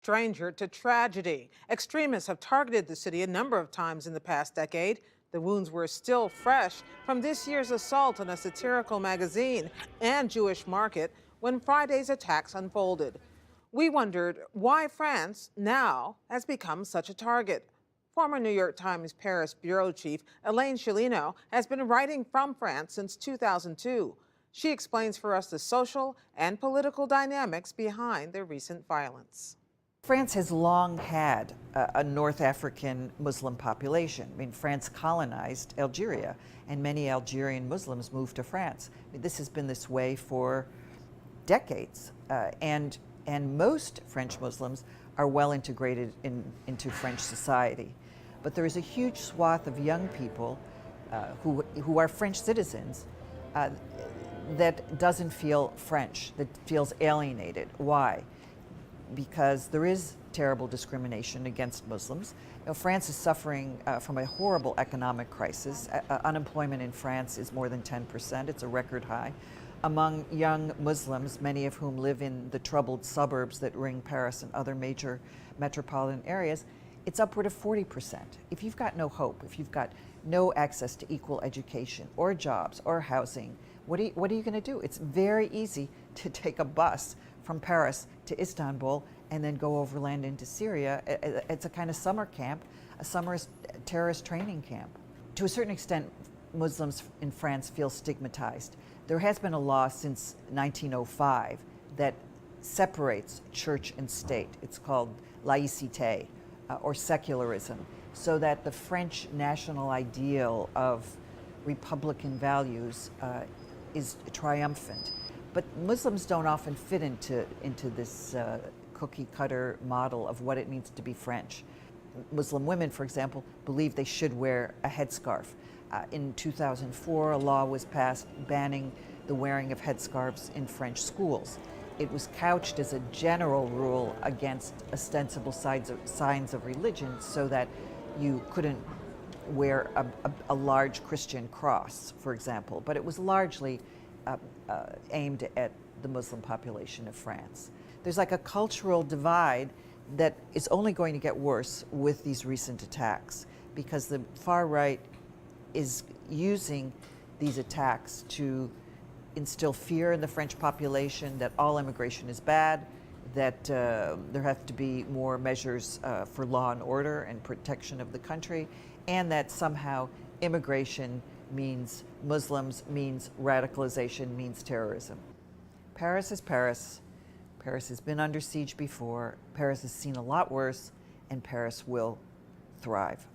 stranger to tragedy. Extremists have targeted the city a number of times in the past decade. The wounds were still fresh from this year's assault on a satirical magazine and Jewish market when Friday's attacks unfolded. We wondered why France now has become such a target. Former New York Times Paris bureau chief Elaine Sciolino has been writing from France since 2002. She explains for us the social and political dynamics behind the recent violence. France has long had a North African Muslim population. I mean, France colonized Algeria, and many Algerian Muslims moved to France. I mean, this has been this way for decades, and most French Muslims are well integrated into French society. But there is a huge swath of young people who are French citizens that doesn't feel French, that feels alienated. Why? Because there is terrible discrimination against Muslims. You know, France is suffering from a horrible economic crisis. Unemployment in France is more than 10%. It's a record high. Among young Muslims, many of whom live in the troubled suburbs that ring Paris and other major metropolitan areas, it's upward of 40%. If you've got no hope, if you've got no access to equal education or jobs or housing, what are you going to do? It's very easy to take a bus from Paris to Istanbul and then go overland into Syria. It's a kind of summer camp, a summer terrorist training camp. To a certain extent, Muslims in France feel stigmatized. There has been a law since 1905 that separates church and state. It's called laïcité, or secularism, so that the French national ideal of republican values is triumphant. But Muslims don't often fit into this cookie cutter model of what it means to be French. Muslim women, for example, believe they should wear a headscarf. In 2004, a law was passed banning the wearing of headscarves in French schools. It was couched as a general rule against ostensible signs of religion, so that you couldn't wear a large Christian cross, for example. But it was largely aimed at the Muslim population of France. There's like a cultural divide that is only going to get worse with these recent attacks, because the far right is using these attacks to instill fear in the French population that all immigration is bad, that there have to be more measures for law and order and protection of the country, and that somehow immigration means Muslims, means radicalization, means terrorism. Paris is Paris. Paris has been under siege before. Paris has seen a lot worse, and Paris will thrive.